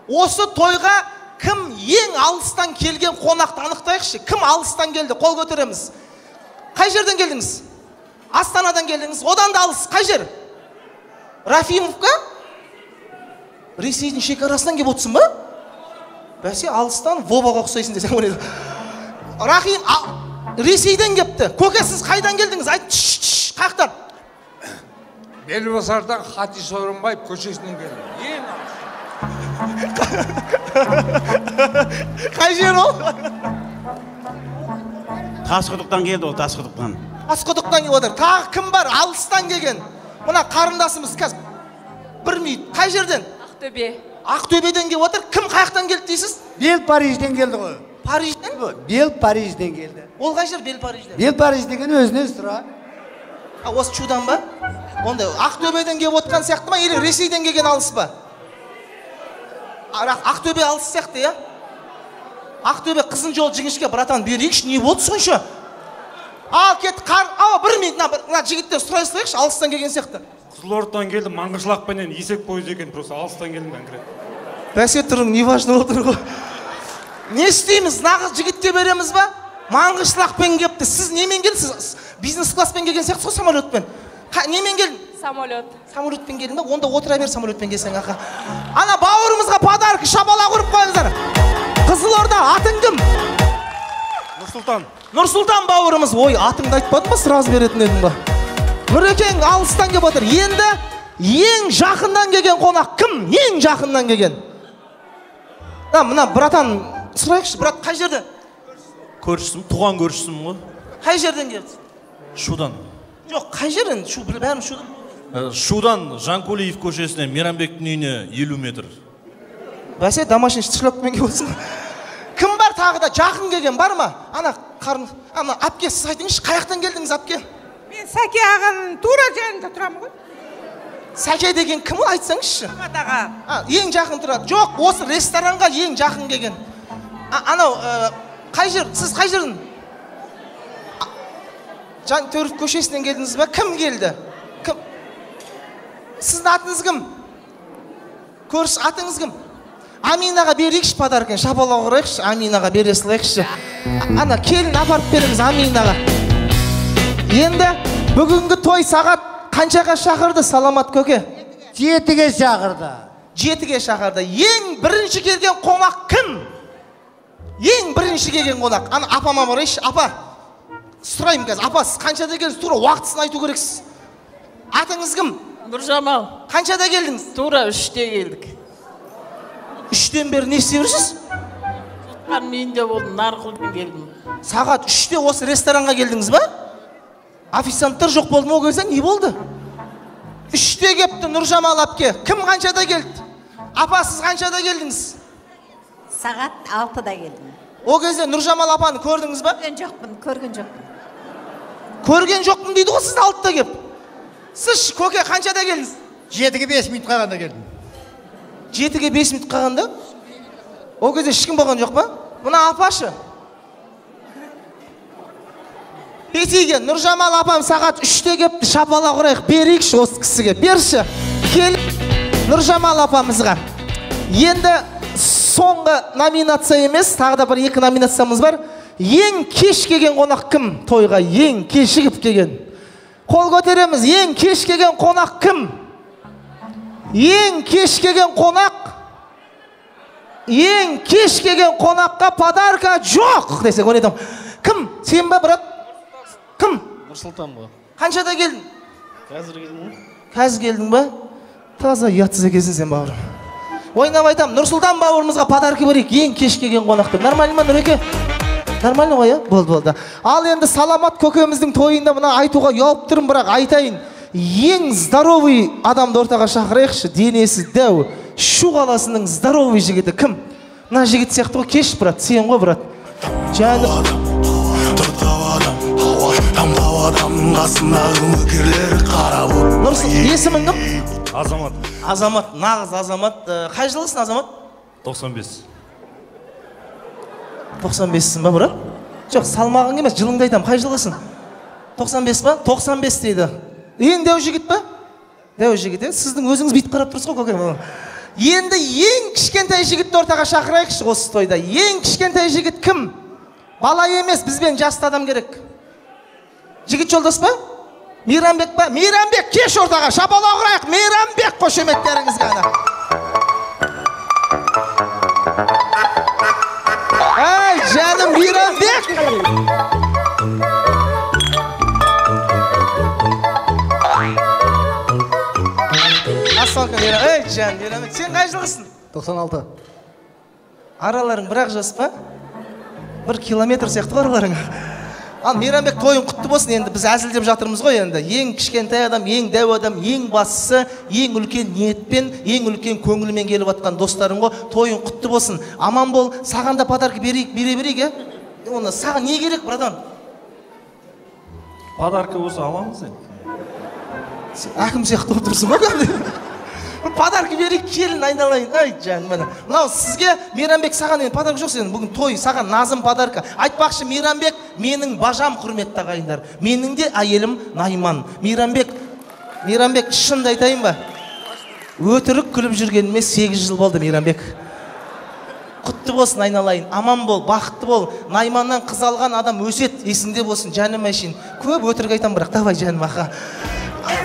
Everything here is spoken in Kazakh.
Осы тойға кім ең алыстан келген қонақты анықтайықшы. Кім алыстан келді? Қол көтереміз. Қай жерден келдіңіз? Астанадан келдіңіз. Одан да алыс. Қай жер? Рафимовка? Ресейдің шекарасынан келіп отырсың ба? Бәсе алыстан Воваға ұқсайсың десең ойлайды. Рахим, Ресейден кепті. Көке, сіз қайдан келдіңіз? Айт, қаяқтан? Белбасардан Хати Сооронбаев көшесінен келдім. Қай жер ол? Тасқұдықтан келді ол, Тасқұдықтан. Тасқұдықтан келіп отыр. Тағы кім бар? Алыстан келген. Мына қарындасымыз қазір білмейді. Қай жерден? Ақтөбе. Ақтөбеден келіп отыр. Кім қаяқтан келді дейсіз? Бел Парижден келді ғой. Парижден? Бел Парижден келді. Ол қай жер Бел Парижден? Бел Париж деген өзіне тұра. Осы чудан ба? Онда Ақтөбеден келіп отқан сияқты ма? Или Ресейден келген алыс ба? Ақтөбе алыс сияқты, я? Ақтөбе қызын жол жіңішке, братан, берейікші, не болды сонша? Ал, кет, бір минут, жігіттен сұрай салайықшы, алыстан келген сияқты. Қызылордадан келді, Маңғышлақпенен есек пойыз екен, просто алыстан келдім конкретно. Бәсе тұрың, не важно отыр ғой. Не істейміз, нағыз жігітке береміз ба? Маңғышлақпен кепті. Сіз немен келдіңіз? Бизнес класспен келген сияқты ғой, самолетпен. Немен келдің? Самолет. Самолетпен келдің ба? Онда отыра бер самолетпен келсең, ақа. Ана бауырымызға подарка, шабала құрып қойыңыздар. Қызылорда, атың кім? Нұрсұлтан. Нұрсұлтан бауырымыз. Ой, атыңды айтпадың ба, сразу беретін едің ба? Нұрекең алыстан келіп отыр. Енді ең жақыннан келген қонақ кім? Ең жақыннан келген. Мына братан сұрайықшы, брат, қай жерден? Көршісім, туған көршісім ғой. Қай жерден келді? Шудан. Жоқ, қай жерден? Бәрім Шудан. Шудан Жанкулиев көшесінен Мейрамбектің үйіне 50 метр. Бәсе, домашний штришкамен келіп отырсың. Кім бар тағы да жақын келген бар ма? Ана апке, сіз айтыңызшы, қаяқтан келдіңіз апке? Мен Сәке ағаның тура жанында тұрамын ғой. Сәке деген кім ол, айтсаңызшы? Самат аға. Ең жақын тұрады. Жоқ, осы ресторанға ең жақын келген. Анау, қай жер? Сіз қай жердің? Жантөров көшесінен келдіңіз ба? Кім келді? Кім? Сіздің атыңыз кім? Көріш, атыңыз кім? Аминаға берейікші подаркын, шапала құрайықшы, Аминаға бере салайықшы. Ана, келін апарып беріңіз Аминаға. Енді бүгінгі той сағат қаншаға шақырды, Саламат көке? 7-ге шақырды. 7-ге шақырды. Ең бірінші келген қонақ кім? Ең бірінші келген қонақ. Ана, апама барайықшы, апа. Сұрайым қазір, апа, сіз қаншада келдіңіз? Тура уақытысын айту керексіз. Атыңыз кім? Нұржамал. Қаншада келдіңіз? Тура 3-те келдік. 3-тен бері не істеп жүрсіз? Тұтқан менде болдым, Нарқұлдың келдім. Сағат 3-те осы ресторанға келдіңіз ба? Официанттар жоқ болды ма, о кезде не болды? 3-те кепті Нұржамал апке. Кім қаншада келді? Апа, сіз қаншада келдіңіз? Сағат 6-да келдім. О кезде Нұржамал апаны көрдіңіз ба? Көрген жоқпын. Көрген жоқпын дейді ғой, сіз 6-та кеп. Сіз көке қаншада келдіңіз? 7-ге 5 минут қалғанда келдім. 7-ге 5 минут қалғанда? О кезде ешкім болған жоқ па? Мына апашы. Петиге, Нұржамал апам сағат 3-те кепті, шапала құрайық, берейікші осы кісіге. Берші, кел Нұржамал апамызға. Енді соңғы номинация емес, тағы да бір 2 номинациямыз бар. Ең кеш келген қонақ кім? Тойға ең кешігіп келген. Қол көтереміз, ең кеш келген қонақ кім? Ең кеш келген қонақ, ең кеш келген қонаққа подарка жоқ десек ойнадым. Кім? Сен ба, брат? Кім? Нұрсұлтан ғой. Қаншада келдің? Қазір келдің. Қазір келдің ба? Таза ұятсыз екенсің сен, бауырым. Ойнап айтам, Нұрсұлтан бауырымызға подарка берейік, ең кеш келген қонақты. Нормально ма, Нұреке? Нормально ғой, болды. Ал енді Саламат көкеміздің тойында мына айтуға ұялып тұрмын, бірақ айтайын. Ең здоровый адамды ортаға шақырайықшы, денесі дәу. Шу қаласының здоровый жігіті кім? Мына жігіт сияқты ғой, кеш, брат, сен ғой, брат. Есімің кім? Азамат. Азамат, нағыз Азамат. Қай жылғысың, Азамат? 95. 95-сің ба, брат? Жоқ, салмағың емес, жылыңды айтам, қай жылғысың? 95 ба? 95 дейді. Ең дәу жігіт па? Дәу жігіт, сіздің өзіңіз бүйтіп қарап тұрсыз ғой, көкем. Енді ең кішкентай жігітті ортаға шақырайықшы осы тойда. Ең кішкентай жігіт кім? Бала емес, бізбен жасты адам керек. Жігіт жолдас па? Мейрамбек па? Мейрамбек, кеш ортаға, шапалақ ұрайық. Мейрамбек, қошеметтеріңізге ана. Ай, жаным Мейрамбек! Ассалаумағалейкум. Ей, жан, Мейрамбек, сен қай жылғысың? 96. Араларың бір-ақ жас па? 1 километр сияқты араларың. Ал Мейрамбек, тойың құтты болсын. Енді біз әзілдеп жатырмыз ғой енді. Ең кішкентай адам, ең дәу адам, ең бастысы, ең үлкен ниетпен, ең үлкен көңілмен келіп жатқан достарың ғой. Тойың құтты болсын. Аман бол, саған да подарка бере берейік, Оны саған не керек, братан? Подарка болса аламыз енді. Әкім сияқты отырсың ғой кәдімгі. Подарка берейік, келін айналайын. Ай, жан, міне. Мынау сізге Мейрамбек, саған енді подарка жоқ сен. Бүгін той, саған назым подарка. Айтпақшы, Мейрамбек менің бажам, құрметті ағайындар. Менің де әйелім Найман. Мейрамбек, шынды айтайын ба? Өтірік күліп жүргеніме 8 жыл болды, Мейрамбек. Құтты болсын, айналайын. Аман бол, бақытты бол. Найманнан қыз алған адам өсет, есіңде болсын, жаным әшейін. Көп өтірік айтам, бірақ давай жаным аға.